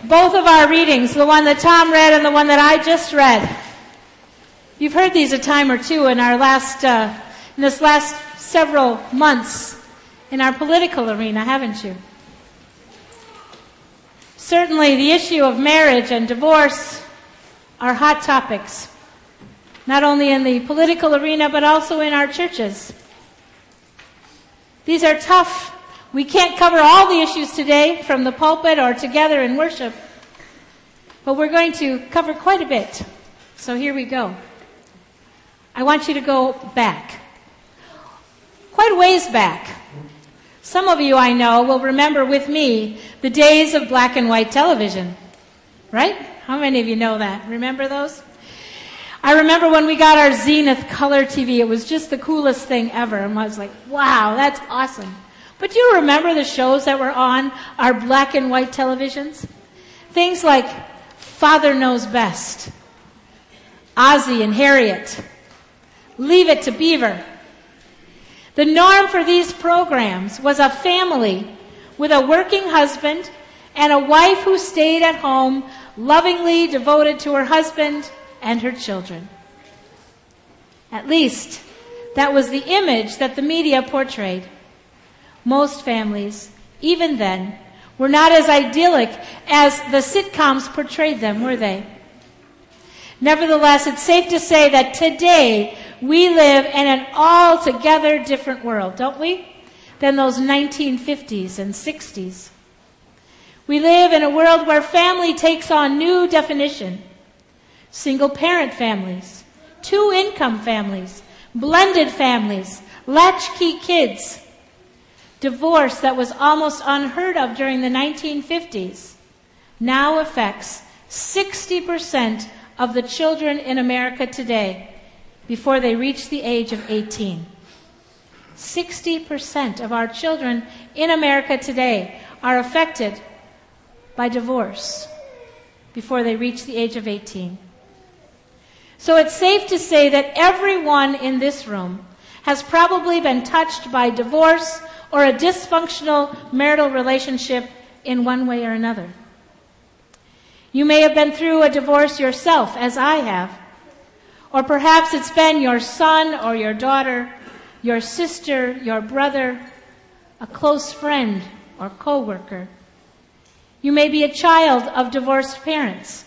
both of our readings, the one that Tom read and the one that I just read. You've heard these a time or two in our in this last several months in our political arena, haven't you? Certainly, the issue of marriage and divorce are hot topics, not only in the political arena, but also in our churches. These are tough. We can't cover all the issues today from the pulpit or together in worship, but we're going to cover quite a bit. So here we go. I want you to go back, quite a ways back. Some of you I know will remember with me the days of black and white television, right? How many of you know that? Remember those? I remember when we got our Zenith color TV. It was just the coolest thing ever. And I was like, wow, that's awesome. But do you remember the shows that were on our black and white televisions? Things like Father Knows Best, Ozzie and Harriet, Leave It to Beaver. The norm for these programs was a family with a working husband and a wife who stayed at home, lovingly devoted to her husband and her children. At least, that was the image that the media portrayed. Most families, even then, were not as idyllic as the sitcoms portrayed them, were they? Nevertheless, it's safe to say that today we live in an altogether different world, don't we, than those 1950s and 60s. We live in a world where family takes on new definition. Single-parent families, two-income families, blended families, latchkey kids. Divorce that was almost unheard of during the 1950s now affects 60% of the children in America today before they reach the age of 18. 60% of our children in America today are affected by divorce before they reach the age of 18. So it's safe to say that everyone in this room has probably been touched by divorce or a dysfunctional marital relationship in one way or another. You may have been through a divorce yourself, as I have. Or perhaps it's been your son or your daughter, your sister, your brother, a close friend or coworker. You may be a child of divorced parents.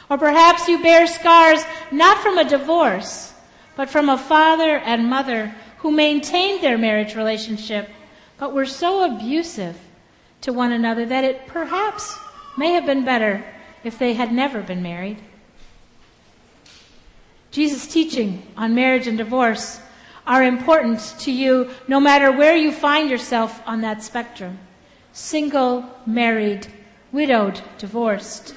Or perhaps you bear scars not from a divorce, but from a father and mother who maintained their marriage relationship, but were so abusive to one another that it perhaps may have been better if they had never been married. Jesus' teaching on marriage and divorce are important to you no matter where you find yourself on that spectrum. Single, married, widowed, divorced.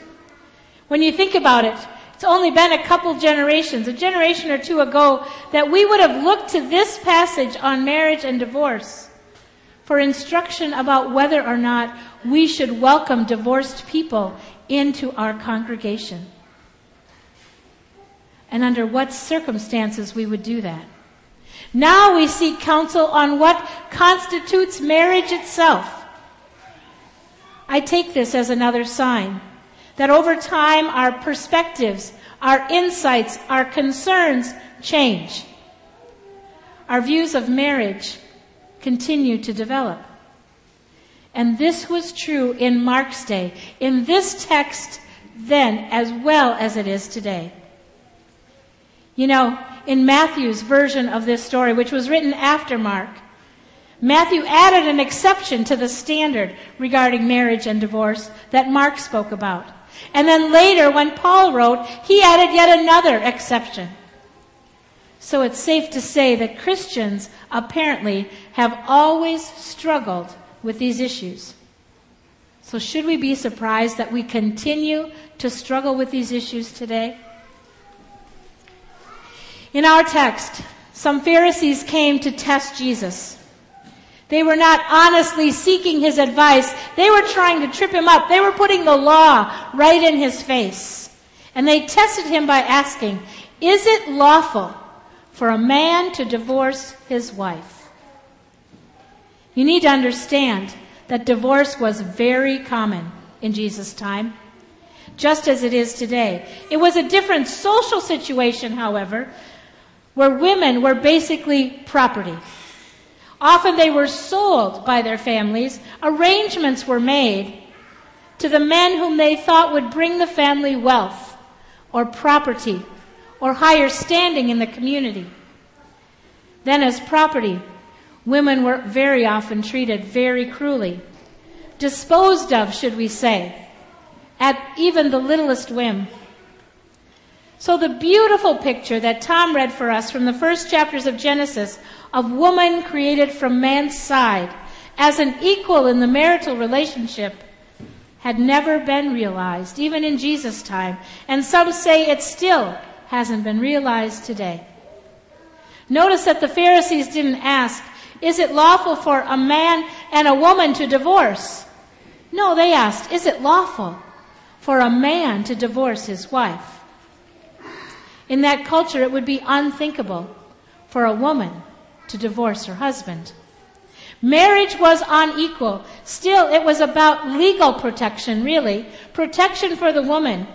When you think about it, it's only been a couple generations, a generation or two ago, that we would have looked to this passage on marriage and divorce for instruction about whether or not we should welcome divorced people into our congregation, and under what circumstances we would do that. Now we seek counsel on what constitutes marriage itself. I take this as another sign that over time our perspectives, our insights, our concerns change. Our views of marriage continue to develop. And this was true in Mark's day, in this text then as well as it is today. You know, in Matthew's version of this story, which was written after Mark, Matthew added an exception to the standard regarding marriage and divorce that Mark spoke about. And then later, when Paul wrote, he added yet another exception. So it's safe to say that Christians apparently have always struggled with these issues. So should we be surprised that we continue to struggle with these issues today? In our text, some Pharisees came to test Jesus. They were not honestly seeking his advice. They were trying to trip him up. They were putting the law right in his face. And they tested him by asking, is it lawful for a man to divorce his wife? You need to understand that divorce was very common in Jesus' time. just as it is today. It was a different social situation, however, where women were basically property. Often they were sold by their families. Arrangements were made to the men whom they thought would bring the family wealth or property or higher standing in the community. Then as property, women were very often treated very cruelly, disposed of, should we say, at even the littlest whim. So the beautiful picture that Tom read for us from the first chapters of Genesis of woman created from man's side as an equal in the marital relationship had never been realized, even in Jesus' time. And some say it still hasn't been realized today. Notice that the Pharisees didn't ask, is it lawful for a man and a woman to divorce? No, they asked, is it lawful for a man to divorce his wife? In that culture, it would be unthinkable for a woman to divorce her husband. Marriage was unequal. Still, it was about legal protection, really. Protection for the woman.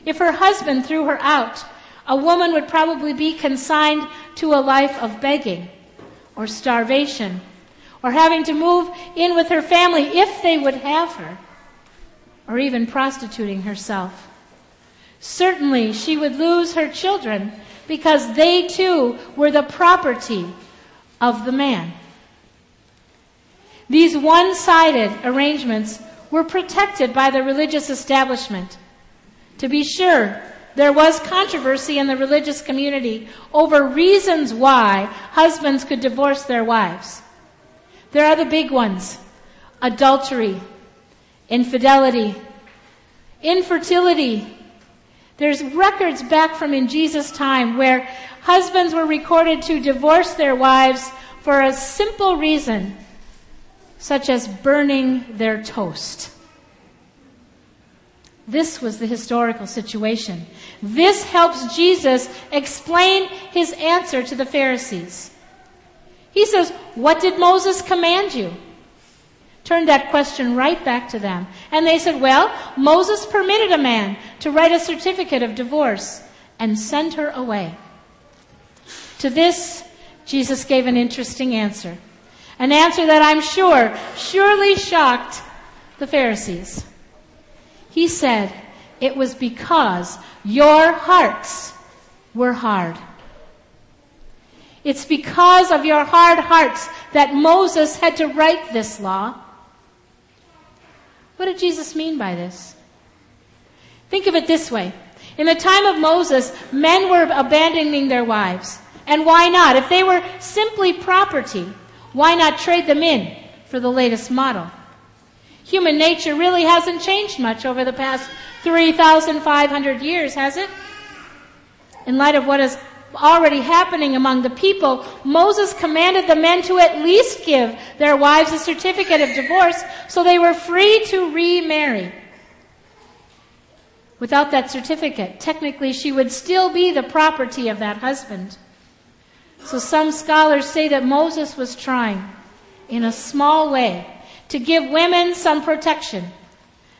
If her husband threw her out, a woman would probably be consigned to a life of begging or starvation or having to move in with her family if they would have her, or even prostituting herself. Certainly, she would lose her children because they too were the property of the man. These one-sided arrangements were protected by the religious establishment. To be sure, there was controversy in the religious community over reasons why husbands could divorce their wives. There are the big ones: adultery, infidelity, infertility. There's records back from in Jesus' time where husbands were recorded to divorce their wives for a simple reason, such as burning their toast. This was the historical situation. This helps Jesus explain his answer to the Pharisees. He says, what did Moses command you? Turned that question right back to them. And they said, well, Moses permitted a man to write a certificate of divorce and send her away. To this, Jesus gave an interesting answer. An answer that I'm sure surely shocked the Pharisees. He said, it was because your hearts were hard. It's because of your hard hearts that Moses had to write this law. What did Jesus mean by this? Think of it this way. In the time of Moses, men were abandoning their wives. And why not? If they were simply property, why not trade them in for the latest model? Human nature really hasn't changed much over the past 3,500 years, has it? In light of what is already happening among the people, Moses commanded the men to at least give their wives a certificate of divorce so they were free to remarry. Without that certificate, technically she would still be the property of that husband. So some scholars say that Moses was trying, in a small way, to give women some protection.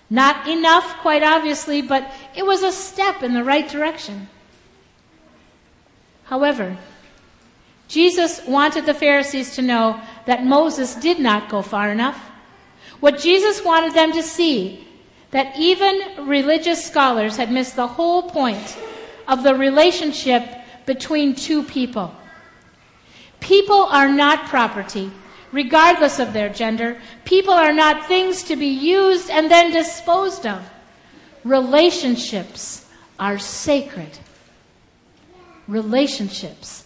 Not enough, quite obviously, but it was a step in the right direction. However, Jesus wanted the Pharisees to know that Moses did not go far enough. What Jesus wanted them to see, that even religious scholars had missed the whole point of the relationship between two people. People are not property, regardless of their gender. People are not things to be used and then disposed of. Relationships are sacred. Relationships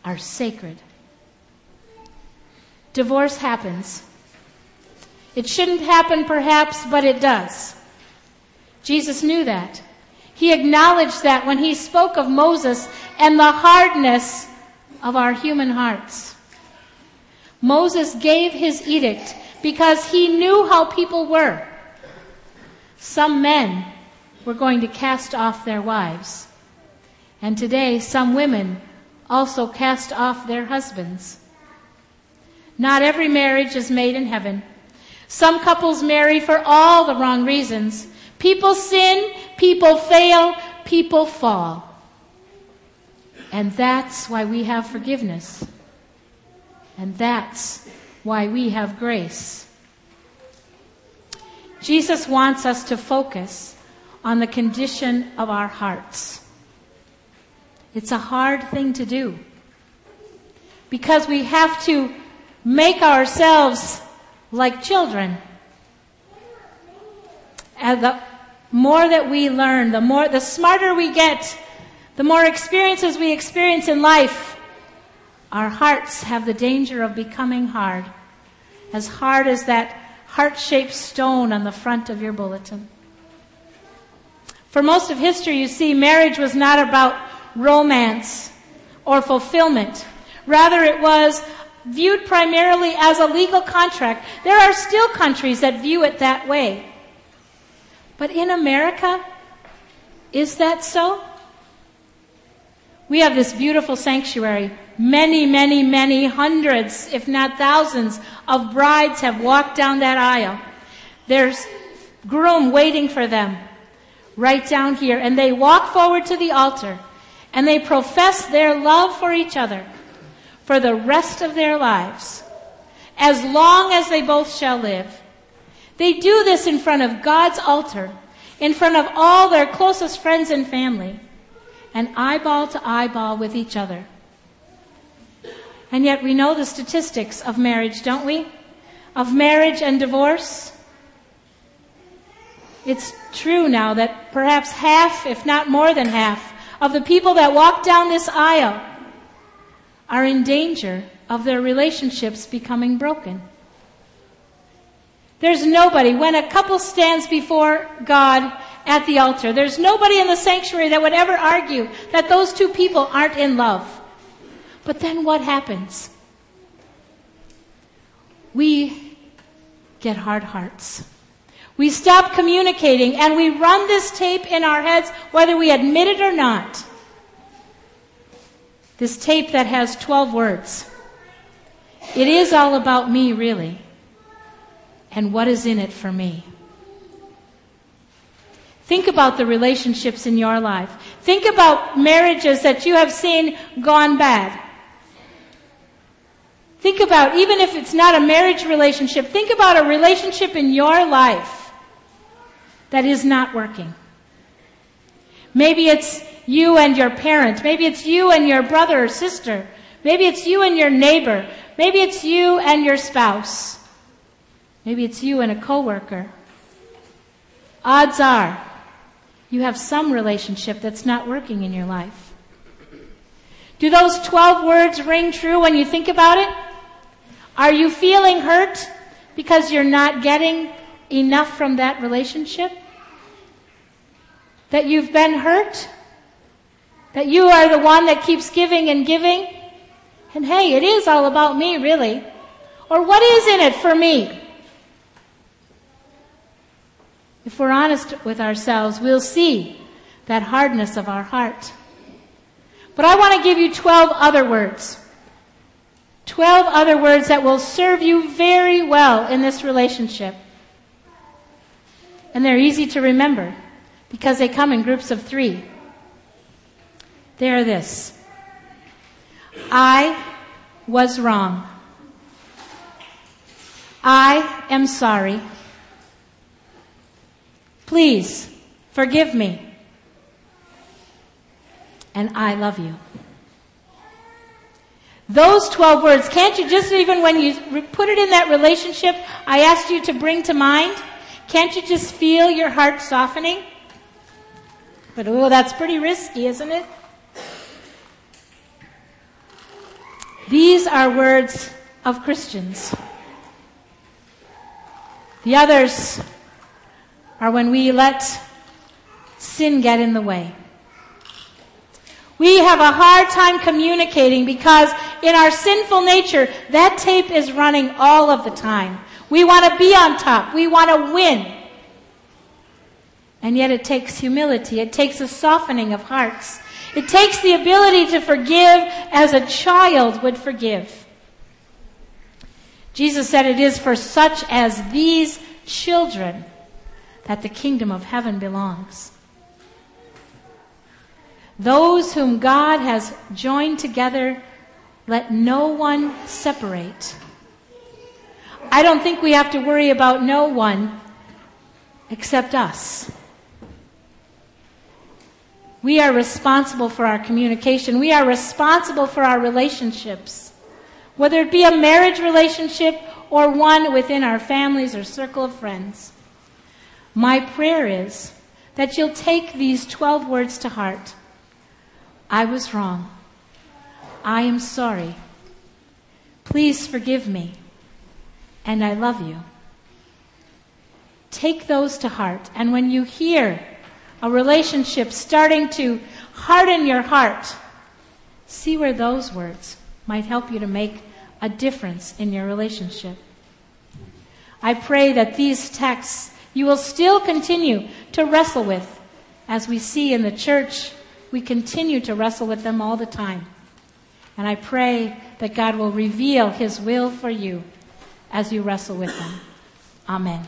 are sacred. Divorce happens. It shouldn't happen, perhaps, but it does. Jesus knew that. He acknowledged that when he spoke of Moses and the hardness of our human hearts. Moses gave his edict because he knew how people were. Some men were going to cast off their wives. And today, some women also cast off their husbands. Not every marriage is made in heaven. Some couples marry for all the wrong reasons, People sin, people fail, people fall. And that's why we have forgiveness. And that's why we have grace. Jesus wants us to focus on the condition of our hearts. It's a hard thing to do, because we have to make ourselves like children. And the more that we learn, the smarter we get, the more experiences we experience in life, our hearts have the danger of becoming hard as that heart-shaped stone on the front of your bulletin. For most of history, you see, marriage was not about romance or fulfillment. Rather, it was viewed primarily as a legal contract. There are still countries that view it that way. But in America, is that so? We have this beautiful sanctuary. Many hundreds, if not thousands, of brides have walked down that aisle. There's groom waiting for them right down here. And they walk forward to the altar and they profess their love for each other for the rest of their lives, as long as they both shall live. They do this in front of God's altar, in front of all their closest friends and family, and eyeball to eyeball with each other. And yet we know the statistics of marriage, don't we? Of marriage and divorce. It's true now that perhaps half, if not more than half, of the people that walk down this aisle are in danger of their relationships becoming broken. There's nobody, when a couple stands before God at the altar, there's nobody in the sanctuary that would ever argue that those two people aren't in love. But then what happens? We get hard hearts. We stop communicating and we run this tape in our heads whether we admit it or not. This tape that has 12 words. It is all about me, really. And what is in it for me? Think about the relationships in your life. Think about marriages that you have seen gone bad. Think about, even if it's not a marriage relationship, think about a relationship in your life that is not working. Maybe it's you and your parent. Maybe it's you and your brother or sister. Maybe it's you and your neighbor. Maybe it's you and your spouse. Maybe it's you and a coworker. Odds are you have some relationship that's not working in your life. Do those 12 words ring true when you think about it? Are you feeling hurt because you're not getting enough from that relationship? That you've been hurt? That you are the one that keeps giving and giving? And hey, it is all about me, really. Or what is in it for me? If we're honest with ourselves, we'll see that hardness of our heart. But I want to give you 12 other words. 12 other words that will serve you very well in this relationship. And they're easy to remember because they come in groups of 3. They are this. I was wrong. I am sorry. Please forgive me. And I love you. Those 12 words, can't you just, even when you put it in that relationship I asked you to bring to mind, can't you just feel your heart softening? But that's pretty risky, isn't it? These are words of Christians. The others are when we let sin get in the way. We have a hard time communicating because in our sinful nature, that tape is running all of the time. We want to be on top. We want to win. And yet it takes humility. It takes a softening of hearts. It takes the ability to forgive as a child would forgive. Jesus said it is for such as these children that the kingdom of heaven belongs. Those whom God has joined together, let no one separate. I don't think we have to worry about no one except us. We are responsible for our communication. We are responsible for our relationships, whether it be a marriage relationship or one within our families or circle of friends. My prayer is that you'll take these 12 words to heart. I was wrong. I am sorry. Please forgive me. And I love you. Take those to heart. And when you hear a relationship starting to harden your heart, see where those words might help you to make a difference in your relationship. I pray that these texts you will still continue to wrestle with. As we see in the church, we continue to wrestle with them all the time. And I pray that God will reveal His will for you as you wrestle with them. Amen.